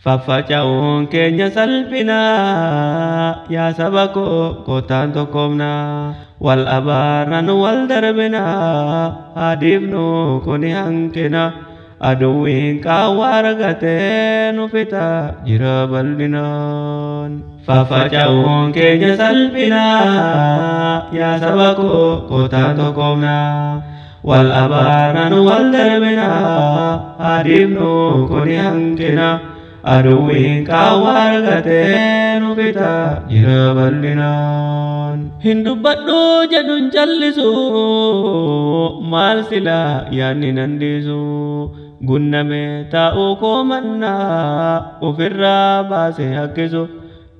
Faffaca'uun keenya salphinaa yaa saba koo kottaan tokkoomnaa wal abaarran wal darbinaa haadhiifnu kuni hanqina aduwwiin qaawwa argatee nu fixa jira bal'inaan. Faffaca'uun keenya salphinaa yaa saba koo kottaan tokkoomnaa wal abaarran wal darbinaa haadhiifnu kuni hanqina aduwwiin qaawwa argatee nu fixa jira bal'inaan. Hin dubbadhu jedhun callisu maal silaa yaadni nandisu gunname taa'uu koo mannaa ofirraa baasee hakkisu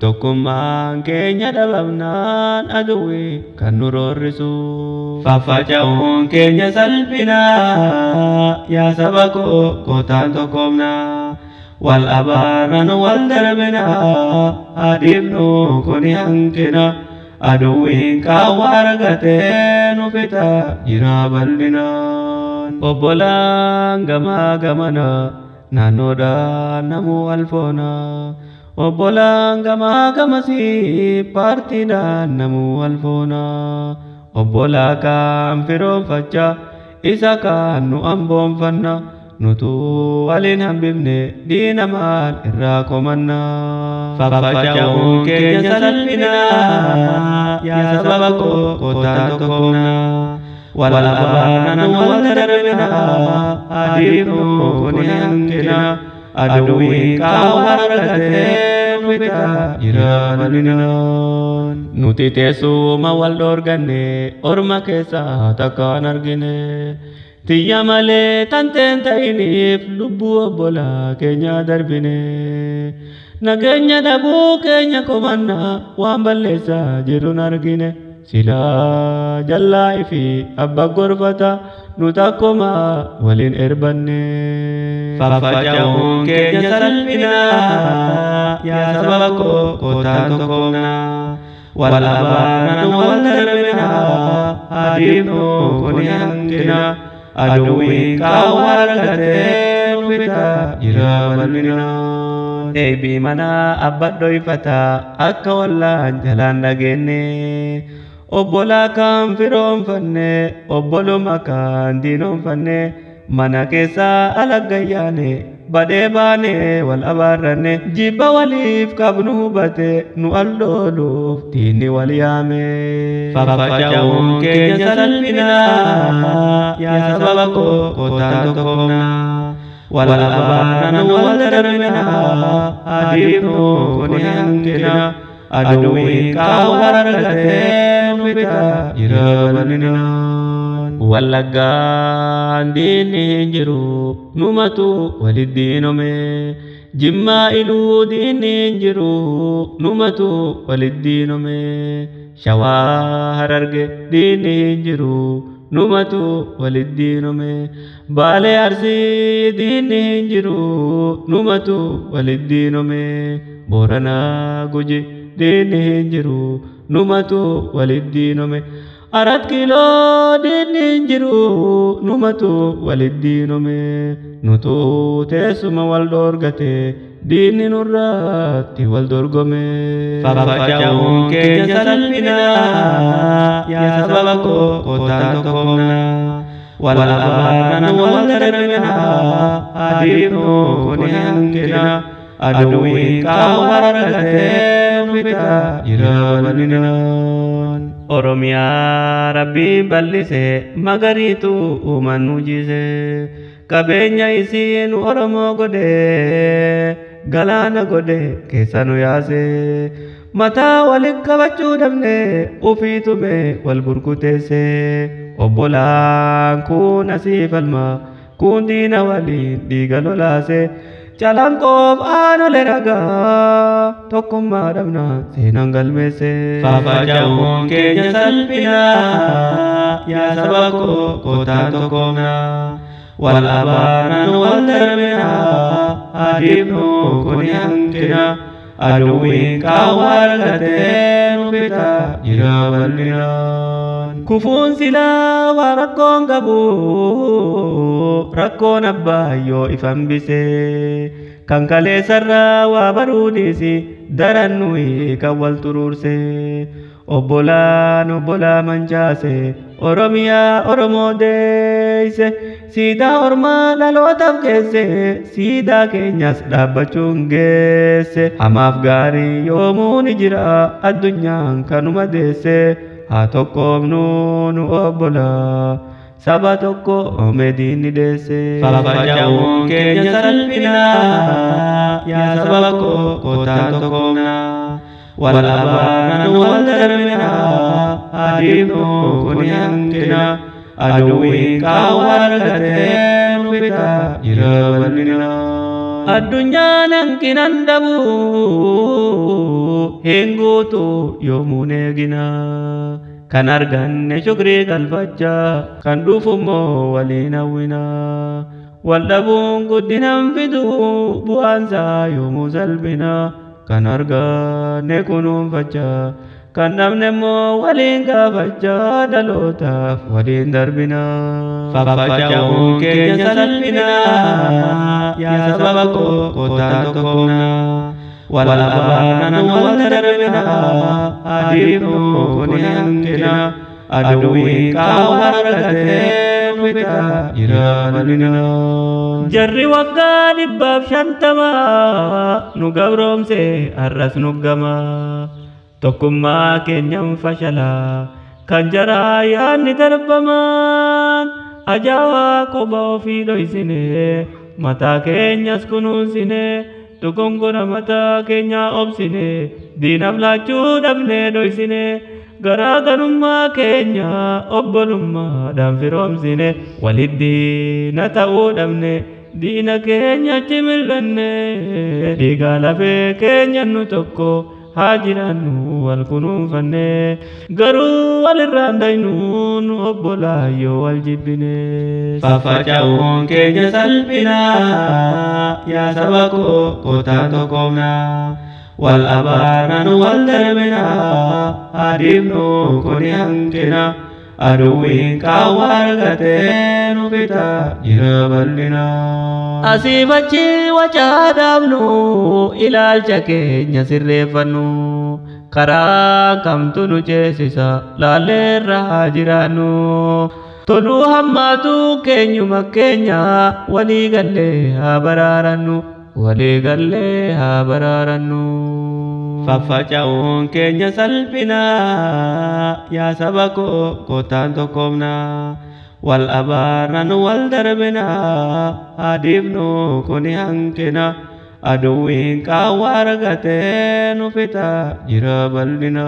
tokkummaan keenya dhabamnaan aduwwi kan nu roorrisu. Faffaca'uun keenya salphinaa yaa saba koo kottaan tokkoomnaa wal abaarran wal darbinaa haadhiifnu kuni hanqina aduwwiin qaawwa argatee nu fixa jira bal'inaan. Obbolaan gamaa gamana naannoodhaan namuu alfoona obbolaan gamaa gamasii paartiidhaan namuu alfoona obbolaa kaan firoonfachaa isa kaan nu amboonfanna nutu waliin hambifne diina maal irraa komanna. Faffaca'uun keenya salphinaa yaa saba koo kottaan tokkoomnaa wal abaarran wal darbinaa haadhiifnu kuni hanqina aduwwiin qaawwa argatee nu fixa jira bal'inaan. Nuti teessuma wal dhoorganne orma keessaa takkaan argine tiyya malee tanteen ta'iniif lubbuu obbolaa keenya darbine nageenya dhabuu keenya komannaa waan balleessaa jirun argine silaa jallaa fi abba gorfata nu takkuma waliin erbanne. Faffaca'uun keenya salphinaa yaa saba koo kottaan tokkoomnaa wal abaarran wal darbinaa haadhiifnu kuni hanqina aduwwiin qaawwa argatee nu fixa jira bal'inaan. Deebii manaa abbadhoo ifataa akka wallaan jalaan dhageenne obbolaa kaan firoonfanne obboluma kaan diinoonfanne mana keessaa alaggayyaane badhee baane wal abaarranne jibba waliif qabnu hubate nu allooluuf diinni wal yaame. Faffaca'uun keenya salphinaa yaa saba koo kottaan tokkoomnaa wal abaarran wal darbinaa haadhiifnu kuni hanqina aduwwiin qaawwa argatee nu fixa jira bal'inaan. Wallaggaan diinni hin jiru numatu walit diinome jimmaa iluu diinni hin jiru numatu walit diinome shawaa hararge diinni hin jiru numatu walit diinome baalee arsii diinni hin jiru numatu walit diinome booranaa guji diinni hin jiru numatu walit diinome arat kiiloo diinni hin jiru numatu walit diinome nutu teessuma wal dhoorgate diinni nurratti wal dorgome. Faffaca'uun keenya salphinaa yaa saba koo kottaan tokkoomnaa wal abaarran wal darbinaa haadhiifnu kuni hanqina aduwwiin qaawwa argatee nu fixa jira bal'inaan. Oromiyaa rabbiin bal'ise magariitu uuman nu jise qabeenya isiin Oromoo godhe galaana godhe keessa nu yaase mataa waliin qabachuu dhabne ufii tume wal burkuteesse obbolaan kun asii falma kun diina waliin dhiiga lolaase calanqoof aanolee ragaa tokkummaa dhabna seenaan galmeesse. Faffaca'uun keenya salphinaa yaa saba koo kottaan tokkoomnaa wal abaarran wal darbinaa haadhiifnu kuni hanqina aduwwiin qaawwa argatee nu fixa jira bal'inaan. Kufuun silaa waa rakkoon qabu rakkoon abbaa yoo ifan bise kan kaleessarraa waa baruudhiisi daran nuyi kan wal xuruurse obbolaan obbolaa mancaase oromiyaa oromoo deeyse siidaa ormaa dhalootaaf geesse siidaa keenyas dhaabbachuun geesse hamaaf gaarii yoomuu ni jira addunyaan kanuma deesse haa tokkoomnu nu obbolaa saba tokko oomediinni deesse faffaca'uun keenya salphinaa yaa saba koo kootaan tokkoomnaa wal abaaran wal darbinaa adiifnu kuni hanqina aduwwiin qaawwa argatee nu fita jira bal'ina addunyaan hanqinan dhabu hin guutu yoomuun eegina kan arganne shukrii galfachaa kan dhufummoo waliin hawwina wal dhabuun guddinan fidu bu'aansaa yoomuu salphina kan arganne kunuunfachaa kan dhabne immoo waliin gaafachaa dhalootaaf waliin darbina faffaca'uun keenya salphinaa yaa saba koo kootaan tokkoomnaa wal abaaran wal darbinaa adiifnu kuni hanqina aduwwiin qaawwa argatee nu fita jira bal'ina jarri waggaa 150 nu gabroomse har'as nu gama tokkummaa keenyan fashalaa kan jaraa yaadni darbamaan ajaa'aa kophaa ofii dhoysine mataa keenyas kunuunsine dogongora mataa keenyaa obsine diinaaf laachuu dhabne dhoysine garaagarummaa keenya obbolummaadhaan firoomsine walitti na ta'uu dhabne diina keenyatti mil'anne dhiigaa lafee keenya nu tokko haa jiraannu wal kunuunfanne garuu walirraan daynuun obbolaayyoo wal jibbine faffaca'uun keenya salphinaa yaa saba koo kootaan tokkoomnaa wal abaaran wal darbinaa adiifnu kuni hanqina aduwwiin qaawwa argatee nu fita jira bal'ina asiif achi wacaa dhaabnu ilaalcha keenya sirreeffannu karaa kamtu nu ceesisa laalleerra haa jiraannu toluu hammaatu keenyuma keenya walii gallee haa baraarannu walii gallee haa baraarannu faffaca'uun keenya salphinaa yaa saba koo kootaan tokkoomnaa wal abaaran wal darbinaa adiifnu kuni hanqina aduwwiin qaawwa argatee nu fita jira bal'ina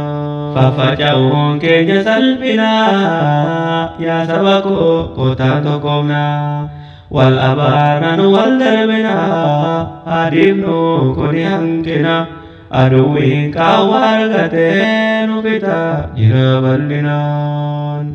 faffaca'uun keenya salphinaa yaa saba koo kootaan tokkoomnaa wal abaaran wal darbinaa adiifnu kuni hanqina aduwwiin qaawwa argatee nu fita jira bal'inaan